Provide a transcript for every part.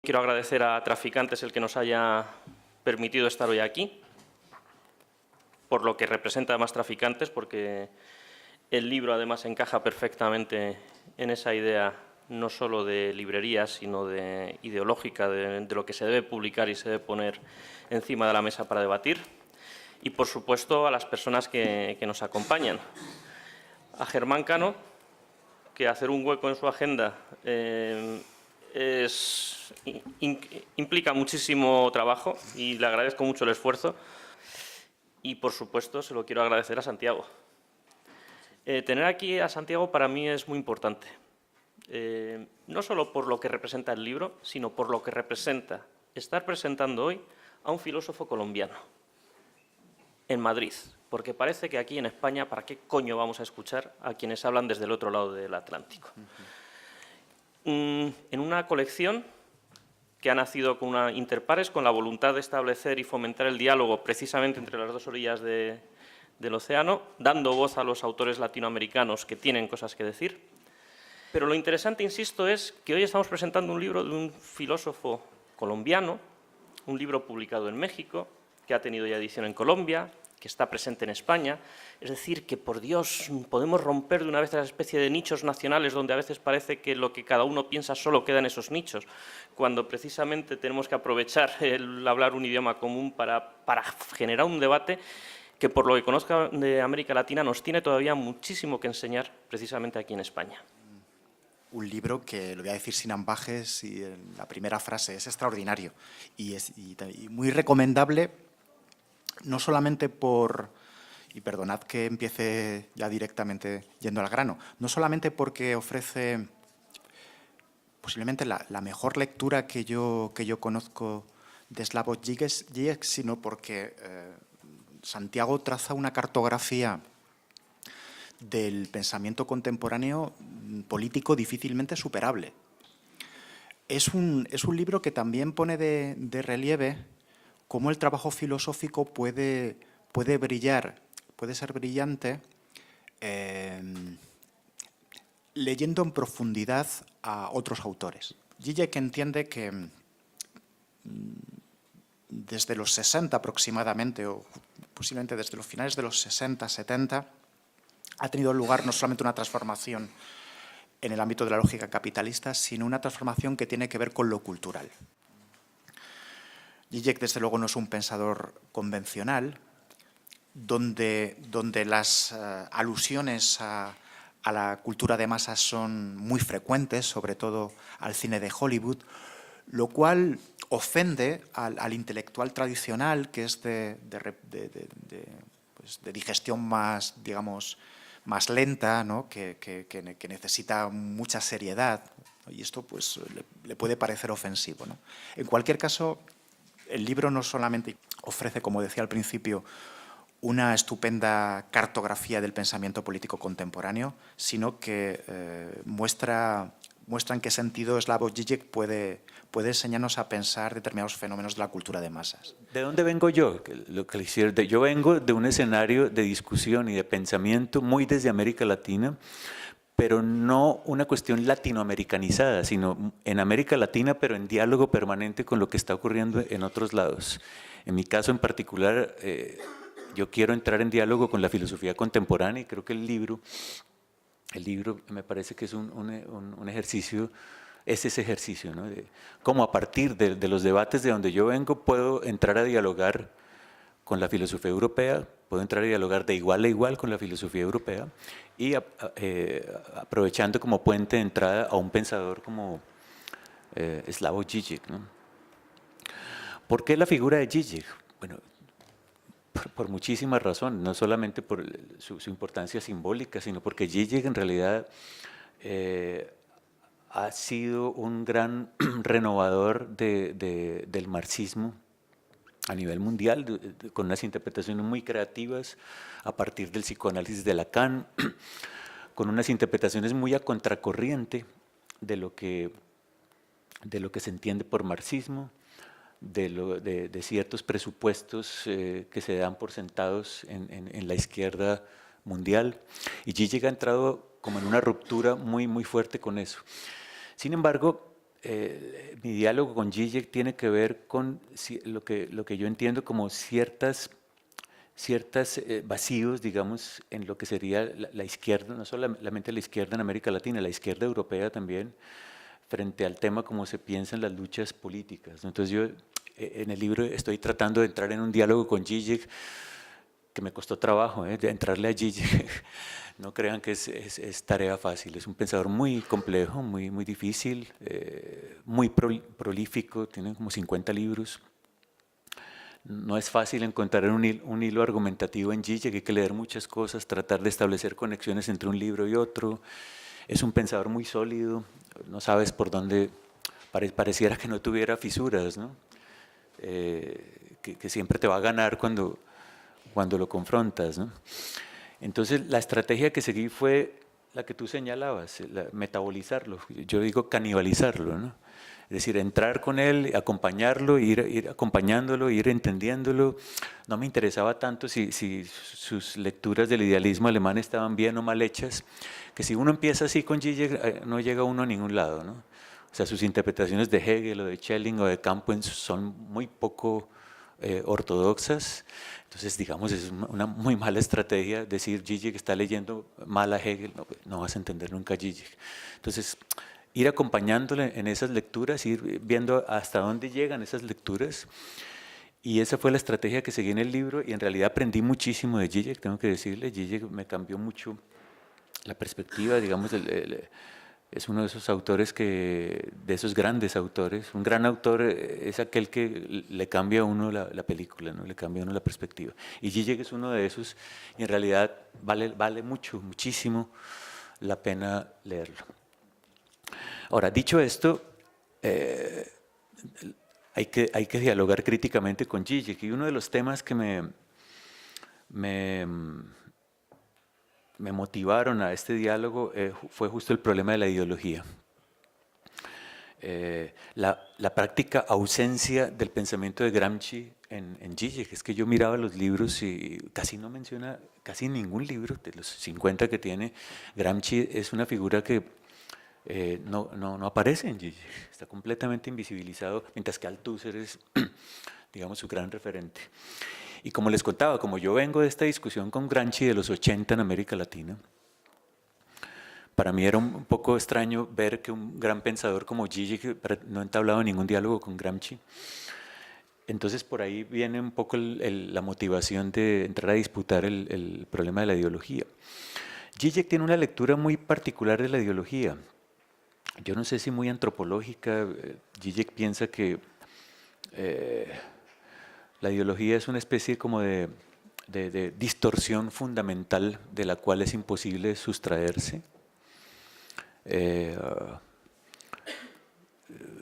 Quiero agradecer a Traficantes el que nos haya permitido estar hoy aquí, por lo que representa además Traficantes, porque el libro además encaja perfectamente en esa idea no solo de librería, sino de ideológica, de lo que se debe publicar y se debe poner encima de la mesa para debatir. Y, por supuesto, a las personas que nos acompañan. A Germán Cano, que hacer un hueco en su agenda implica muchísimo trabajo y le agradezco mucho el esfuerzo. Y, por supuesto, se lo quiero agradecer a Santiago. Tener aquí a Santiago para mí es muy importante. No solo por lo que representa el libro, sino por lo que representa estar presentando hoy a un filósofo colombiano en Madrid, porque parece que aquí en España, ¿para qué coño vamos a escuchar a quienes hablan desde el otro lado del Atlántico? En una colección que ha nacido con una interpares, con la voluntad de establecer y fomentar el diálogo precisamente entre las dos orillas del océano, dando voz a los autores latinoamericanos que tienen cosas que decir. Pero lo interesante, insisto, es que hoy estamos presentando un libro de un filósofo colombiano, un libro publicado en México, que ha tenido ya edición en Colombia, que está presente en España. Es decir, que, por Dios, podemos romper de una vez esa especie de nichos nacionales donde a veces parece que lo que cada uno piensa solo queda en esos nichos, cuando precisamente tenemos que aprovechar el hablar un idioma común para generar un debate que, por lo que conozco de América Latina, nos tiene todavía muchísimo que enseñar precisamente aquí en España. Un libro que, lo voy a decir sin ambajes y en la primera frase, es extraordinario y muy recomendable, no solamente por, y perdonad que empiece ya directamente yendo al grano, no solamente porque ofrece posiblemente la mejor lectura que yo conozco de Slavoj Žižek, sino porque Santiago traza una cartografía del pensamiento contemporáneo político difícilmente superable. Es un libro que también pone de relieve cómo el trabajo filosófico puede brillar, puede ser brillante leyendo en profundidad a otros autores. Žižek entiende que desde los 60 aproximadamente, o posiblemente desde los finales de los 60, 70, ha tenido lugar no solamente una transformación en el ámbito de la lógica capitalista, sino una transformación que tiene que ver con lo cultural. Žižek, desde luego, no es un pensador convencional, donde las alusiones a la cultura de masas son muy frecuentes, sobre todo al cine de Hollywood, lo cual ofende al intelectual tradicional, que es de digestión más, digamos, más lenta, ¿no? que necesita mucha seriedad, y esto pues le puede parecer ofensivo, ¿no? En cualquier caso, el libro no solamente ofrece, como decía al principio, una estupenda cartografía del pensamiento político contemporáneo, sino que muestra en qué sentido Slavoj Žižek puede enseñarnos a pensar determinados fenómenos de la cultura de masas. ¿De dónde vengo yo? Yo vengo de un escenario de discusión y de pensamiento muy desde América Latina, pero no una cuestión latinoamericanizada, sino en América Latina, pero en diálogo permanente con lo que está ocurriendo en otros lados. En mi caso en particular, yo quiero entrar en diálogo con la filosofía contemporánea y creo que el libro me parece que es un ejercicio, es ese ejercicio, ¿no? De cómo a partir de los debates de donde yo vengo puedo entrar a dialogar con la filosofía europea, puedo entrar a dialogar de igual a igual con la filosofía europea y aprovechando como puente de entrada a un pensador como Slavoj Žižek, ¿no? ¿Por qué la figura de Žižek? Bueno, por muchísimas razones, no solamente por su importancia simbólica, sino porque Žižek en realidad ha sido un gran renovador del marxismo a nivel mundial, con unas interpretaciones muy creativas a partir del psicoanálisis de Lacan, con unas interpretaciones muy a contracorriente de lo que se entiende por marxismo, de ciertos presupuestos que se dan por sentados en la izquierda mundial. Y Žižek ha entrado como en una ruptura muy fuerte con eso. Sin embargo, mi diálogo con Zizek tiene que ver con lo que yo entiendo como ciertos vacíos, digamos, en lo que sería la izquierda, no solamente la izquierda en América Latina, la izquierda europea también, frente al tema como se piensan las luchas políticas, ¿no? Entonces yo en el libro estoy tratando de entrar en un diálogo con Zizek, que me costó trabajo, de entrarle a Zizek. No crean que es tarea fácil, es un pensador muy complejo, muy difícil, muy prolífico, tiene como 50 libros. No es fácil encontrar un hilo argumentativo en Zizek, hay que leer muchas cosas, tratar de establecer conexiones entre un libro y otro. Es un pensador muy sólido, no sabes por dónde, pareciera que no tuviera fisuras, ¿no? Que siempre te va a ganar cuando lo confrontas, ¿no? Entonces, la estrategia que seguí fue la que tú señalabas, metabolizarlo, yo digo canibalizarlo, ¿no? Es decir, entrar con él, acompañarlo, ir acompañándolo, ir entendiéndolo. No me interesaba tanto si sus lecturas del idealismo alemán estaban bien o mal hechas, que si uno empieza así con Zizek, no llega uno a ningún lado, ¿no? O sea, sus interpretaciones de Hegel o de Schelling o de Campo son muy poco ortodoxas. Entonces, digamos, es una muy mala estrategia decir Zizek está leyendo mal a Hegel, no vas a entender nunca a Zizek. Entonces, ir acompañándole en esas lecturas, ir viendo hasta dónde llegan esas lecturas. Y esa fue la estrategia que seguí en el libro y en realidad aprendí muchísimo de Zizek, tengo que decirle. Zizek me cambió mucho la perspectiva, digamos, es uno de esos autores de esos grandes autores. Un gran autor es aquel que le cambia a uno la película, ¿no? Le cambia a uno la perspectiva. Y Zizek es uno de esos y en realidad vale muchísimo la pena leerlo. Ahora, dicho esto, hay que dialogar críticamente con Zizek y uno de los temas que me motivaron a este diálogo fue justo el problema de la ideología. La práctica ausencia del pensamiento de Gramsci en Zizek. Es que yo miraba los libros y casi no menciona, casi ningún libro de los 50 que tiene. Gramsci es una figura que no aparece en Zizek, está completamente invisibilizado, mientras que Althusser es, digamos, su gran referente. Y como les contaba, como yo vengo de esta discusión con Gramsci de los 80 en América Latina, para mí era un poco extraño ver que un gran pensador como Zizek no entablaba ningún diálogo con Gramsci. Entonces por ahí viene un poco la motivación de entrar a disputar el problema de la ideología. Zizek tiene una lectura muy particular de la ideología. Yo no sé si muy antropológica. Zizek piensa que la ideología es una especie como de distorsión fundamental de la cual es imposible sustraerse.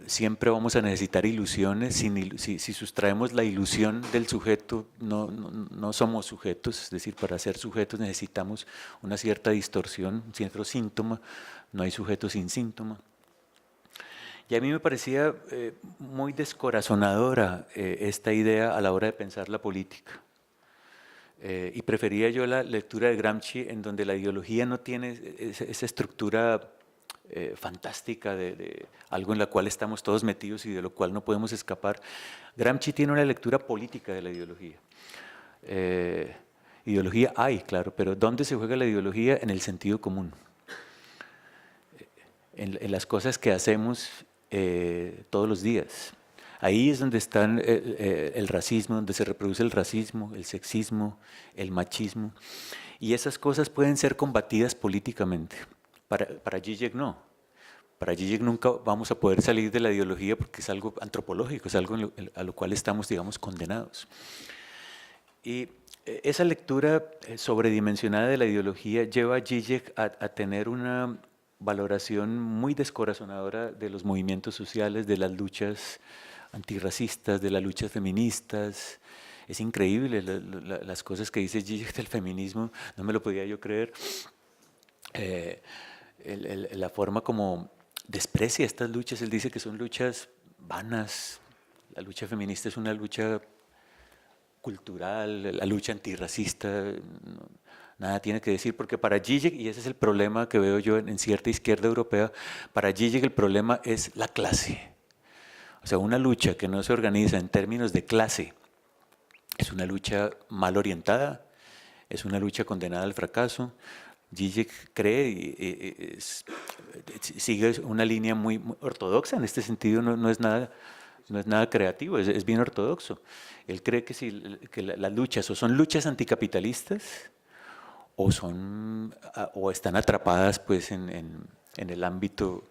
Siempre vamos a necesitar ilusiones. Si sustraemos la ilusión del sujeto, no somos sujetos. Es decir, para ser sujetos necesitamos una cierta distorsión, un cierto síntoma. No hay sujeto sin síntoma. Y a mí me parecía muy descorazonadora esta idea a la hora de pensar la política. Y prefería yo la lectura de Gramsci, en donde la ideología no tiene esa estructura fantástica de algo en la cual estamos todos metidos y de lo cual no podemos escapar. Gramsci tiene una lectura política de la ideología. Ideología hay, claro, pero ¿dónde se juega la ideología? En el sentido común. En las cosas que hacemos todos los días. Ahí es donde está el racismo, donde se reproduce el racismo, el sexismo, el machismo. Y esas cosas pueden ser combatidas políticamente. Para Zizek no. Para Zizek nunca vamos a poder salir de la ideología porque es algo antropológico, es algo a lo cual estamos, digamos, condenados. Y esa lectura sobredimensionada de la ideología lleva a Zizek a tener una valoración muy descorazonadora de los movimientos sociales, de las luchas antirracistas, de las luchas feministas. Es increíble las cosas que dice Zizek del feminismo, no me lo podía yo creer. La forma como desprecia estas luchas, él dice que son luchas vanas. La lucha feminista es una lucha cultural, la lucha antirracista nada tiene que decir, porque para Zizek, y ese es el problema que veo yo en cierta izquierda europea, para Zizek el problema es la clase. O sea, una lucha que no se organiza en términos de clase es una lucha mal orientada, es una lucha condenada al fracaso. Zizek cree, sigue una línea muy ortodoxa en este sentido, no es nada creativo, es bien ortodoxo. Él cree que las luchas o son luchas anticapitalistas o están atrapadas pues, en el ámbito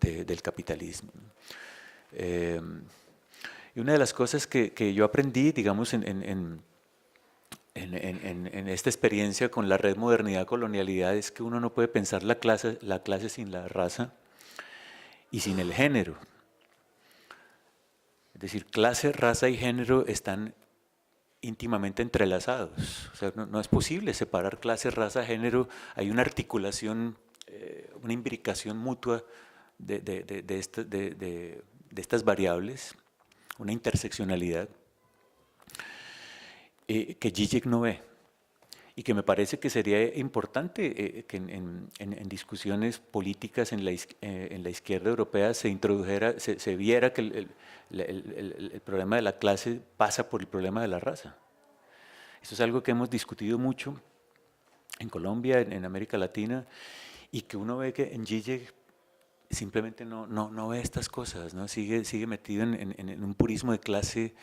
del capitalismo. Y una de las cosas que yo aprendí, digamos, en esta experiencia con la red modernidad-colonialidad es que uno no puede pensar la clase sin la raza y sin el género. Es decir, clase, raza y género están íntimamente entrelazados. O sea, no es posible separar clase, raza, género. Hay una articulación, una imbricación mutua de estas variables, una interseccionalidad que Zizek no ve y que me parece que sería importante que en discusiones políticas en la izquierda europea se introdujera, se viera que el problema de la clase pasa por el problema de la raza. Eso es algo que hemos discutido mucho en Colombia, en América Latina, y que uno ve que en Zizek simplemente no ve estas cosas, ¿no? Sigue metido en un purismo de clase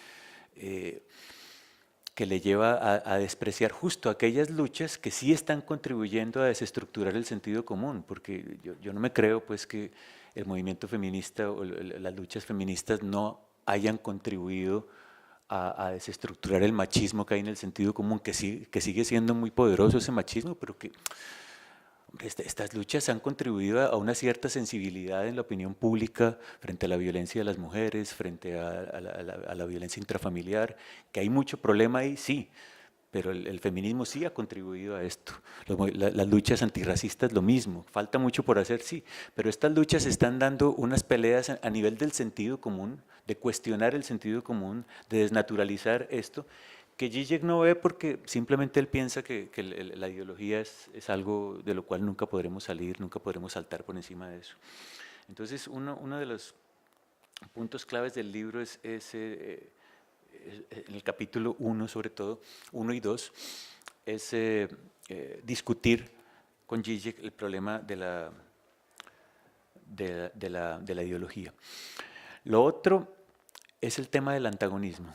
que le lleva a despreciar justo aquellas luchas que sí están contribuyendo a desestructurar el sentido común, porque yo no me creo pues que el movimiento feminista o las luchas feministas no hayan contribuido a desestructurar el machismo que hay en el sentido común, que sigue siendo muy poderoso ese machismo, pero que estas luchas han contribuido a una cierta sensibilidad en la opinión pública frente a la violencia de las mujeres, frente a la violencia intrafamiliar, que hay mucho problema ahí, sí, pero el feminismo sí ha contribuido a esto. Las luchas antirracistas lo mismo, falta mucho por hacer, sí, pero estas luchas están dando unas peleas a nivel del sentido común, de cuestionar el sentido común, de desnaturalizar esto, que Zizek no ve porque simplemente él piensa que la ideología es algo de lo cual nunca podremos salir, nunca podremos saltar por encima de eso. Entonces, uno de los puntos claves del libro es en el capítulo 1 sobre todo, 1 y 2, es discutir con Zizek el problema de la ideología. Lo otro es el tema del antagonismo.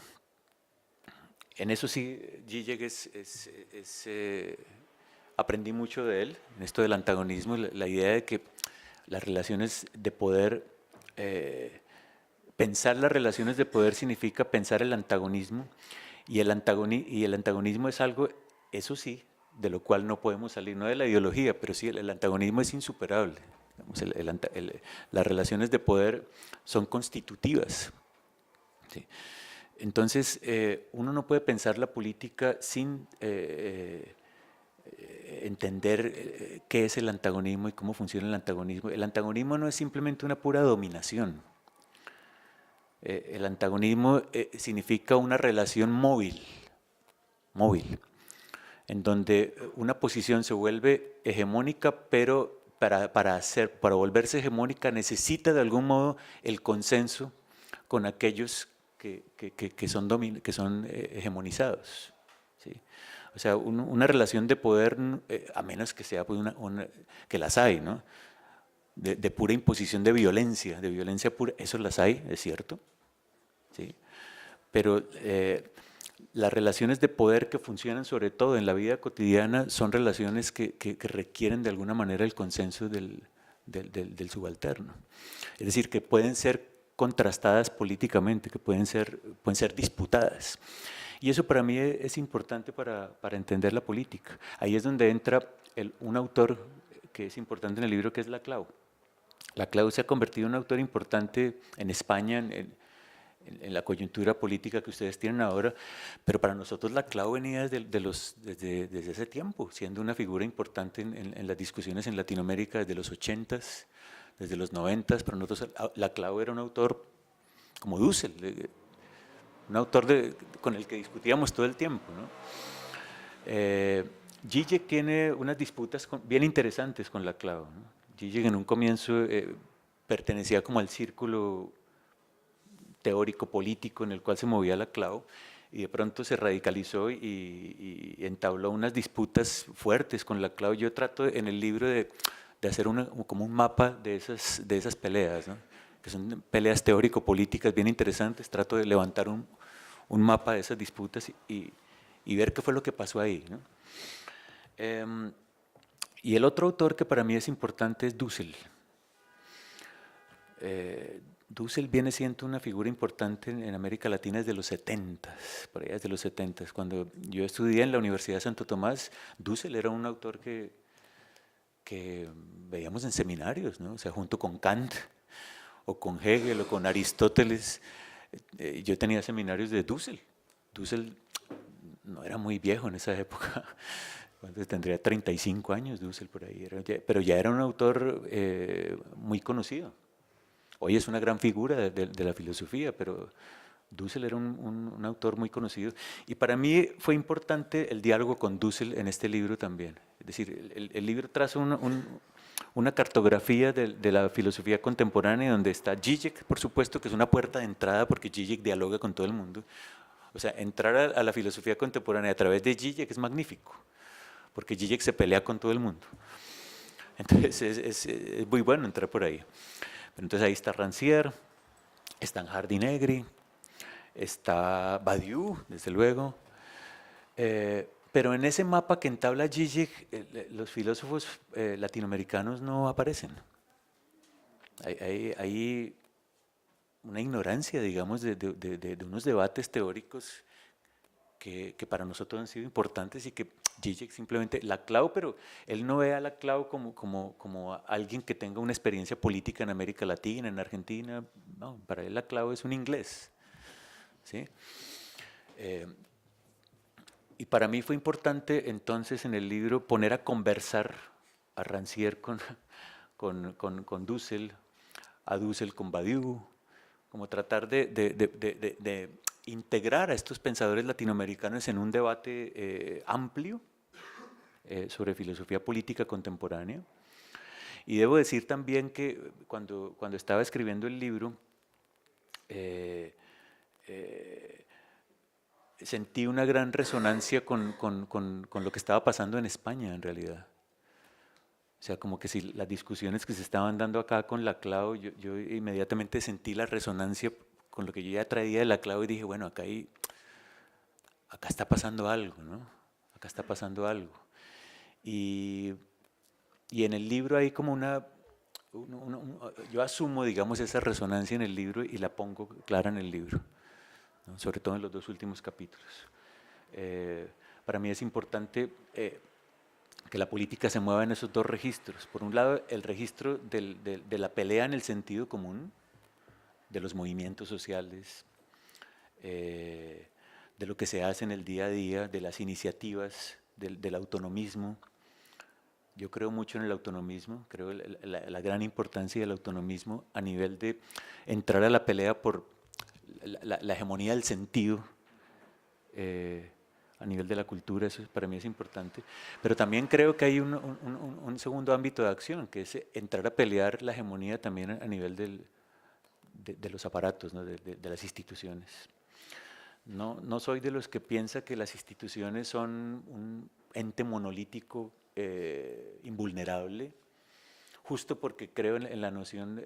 En eso sí, Zizek aprendí mucho de él, en esto del antagonismo, la idea de que las relaciones de poder, pensar las relaciones de poder significa pensar el antagonismo, y el antagonismo es algo, eso sí, de lo cual no podemos salir, no de la ideología, pero sí el antagonismo es insuperable. Las relaciones de poder son constitutivas. ¿Sí? Entonces, uno no puede pensar la política sin entender qué es el antagonismo y cómo funciona el antagonismo. El antagonismo no es simplemente una pura dominación. El antagonismo significa una relación móvil, en donde una posición se vuelve hegemónica, pero para volverse hegemónica necesita de algún modo el consenso con aquellos que son hegemonizados. ¿Sí? O sea, una relación de poder, a menos que sea pues que las hay, ¿no? De pura imposición de violencia pura, eso las hay, es cierto. ¿Sí? Pero las relaciones de poder que funcionan sobre todo en la vida cotidiana son relaciones que requieren de alguna manera el consenso del subalterno. Es decir, que pueden ser contrastadas políticamente, que pueden ser disputadas. Y eso para mí es importante para entender la política. Ahí es donde entra un autor que es importante en el libro, que es Laclau. Laclau se ha convertido en un autor importante en España, en la coyuntura política que ustedes tienen ahora, pero para nosotros Laclau venía desde ese tiempo, siendo una figura importante en las discusiones en Latinoamérica desde los 80s, desde los 90s, pero nosotros, Laclau era un autor como Dussel, un autor con el que discutíamos todo el tiempo, ¿no? Zizek tiene unas disputas bien interesantes con Laclau, ¿no? Zizek en un comienzo pertenecía como al círculo teórico-político en el cual se movía Laclau, y de pronto se radicalizó y entabló unas disputas fuertes con Laclau. Yo trato en el libro de hacer como un mapa de esas peleas, ¿no? Que son peleas teórico-políticas bien interesantes. Trato de levantar un mapa de esas disputas y ver qué fue lo que pasó ahí, ¿no? Y el otro autor que para mí es importante es Dussel. Dussel viene siendo una figura importante en América Latina desde los 70s, por allá desde los 70s. Cuando yo estudié en la Universidad de Santo Tomás, Dussel era un autor que veíamos en seminarios, ¿no? O sea, junto con Kant, o con Hegel, o con Aristóteles. Yo tenía seminarios de Dussel. Dussel no era muy viejo en esa época, tendría 35 años Dussel por ahí, pero ya era un autor muy conocido. Hoy es una gran figura de la filosofía, pero Dussel era un autor muy conocido. Y para mí fue importante el diálogo con Dussel en este libro también. Es decir, el libro traza una cartografía de la filosofía contemporánea donde está Zizek, por supuesto, que es una puerta de entrada porque Zizek dialoga con todo el mundo. O sea, entrar a la filosofía contemporánea a través de Zizek es magnífico, porque Zizek se pelea con todo el mundo. Entonces es muy bueno entrar por ahí. Pero entonces ahí está Rancière, está Hardy Negri, está Badiou, desde luego. Pero en ese mapa que entabla Zizek, los filósofos latinoamericanos no aparecen. Hay una ignorancia, digamos, de unos debates teóricos que para nosotros han sido importantes y que Zizek simplemente, Laclau, pero él no ve a Laclau como alguien que tenga una experiencia política en América Latina, en Argentina. No, para él Laclau es un inglés, ¿sí? Y para mí fue importante entonces en el libro poner a conversar a Rancière con Dussel, a Dussel con Badiou, como tratar de integrar a estos pensadores latinoamericanos en un debate amplio sobre filosofía política contemporánea. Y debo decir también que cuando estaba escribiendo el libro, sentí una gran resonancia con lo que estaba pasando en España, en realidad. O sea, como que si las discusiones que se estaban dando acá con Laclau, yo inmediatamente sentí la resonancia con lo que yo ya traía de Laclau y dije, bueno, acá está pasando algo, ¿no? Acá está pasando algo. Y en el libro hay como yo asumo, digamos, esa resonancia en el libro y la pongo clara en el libro, ¿no? Sobre todo en los 2 últimos capítulos. Para mí es importante que la política se mueva en esos 2 registros. Por un lado, el registro de la pelea en el sentido común, de los movimientos sociales, de lo que se hace en el día a día, de las iniciativas, del autonomismo. Yo creo mucho en el autonomismo, creo la gran importancia del autonomismo a nivel de entrar a la pelea por la hegemonía del sentido, a nivel de la cultura. Eso para mí es importante. Pero también creo que hay un segundo ámbito de acción, que es entrar a pelear la hegemonía también a nivel de los aparatos, ¿no? de las instituciones. No soy de los que piensa que las instituciones son un ente monolítico invulnerable, justo porque creo en la noción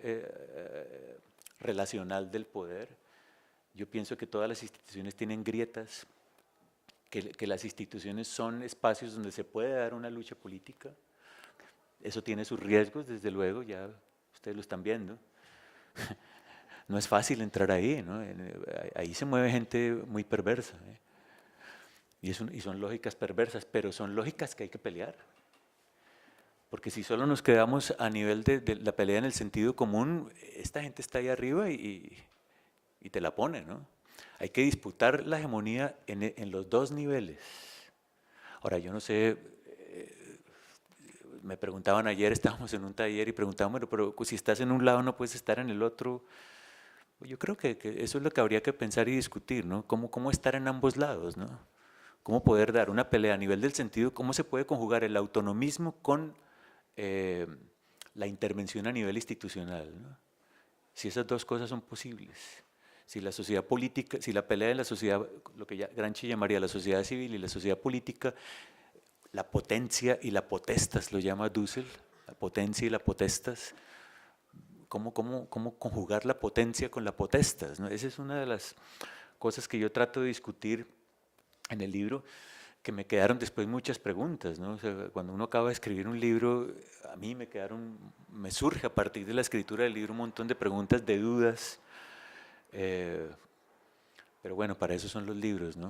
relacional del poder. Yo pienso que todas las instituciones tienen grietas, que las instituciones son espacios donde se puede dar una lucha política. Eso tiene sus riesgos, desde luego, ya ustedes lo están viendo. No es fácil entrar ahí, ¿no? Ahí se mueve gente muy perversa, ¿eh? Y son lógicas perversas, pero son lógicas que hay que pelear. Porque si solo nos quedamos a nivel de la pelea en el sentido común, esta gente está ahí arriba y te la pone, ¿no? Hay que disputar la hegemonía en los 2 niveles. Ahora, yo no sé, me preguntaban ayer, estábamos en un taller y preguntaban, bueno, pero si estás en un lado no puedes estar en el otro. Yo creo que eso es lo que habría que pensar y discutir, ¿no? ¿Cómo estar en ambos lados, ¿no? cómo poder dar una pelea a nivel del sentido, cómo se puede conjugar el autonomismo con la intervención a nivel institucional, ¿no? Si esas dos cosas son posibles, si la sociedad política, si la pelea de la sociedad, lo que Gramsci llamaría la sociedad civil y la sociedad política, la potencia y la potestas, lo llama Dussel, la potencia y la potestas, cómo conjugar la potencia con la potestas, ¿no? Esa es una de las cosas que yo trato de discutir en el libro, que me quedaron después muchas preguntas, ¿no? O sea, cuando uno acaba de escribir un libro, a mí me surge a partir de la escritura del libro un montón de preguntas, de dudas, pero bueno, para eso son los libros, ¿no?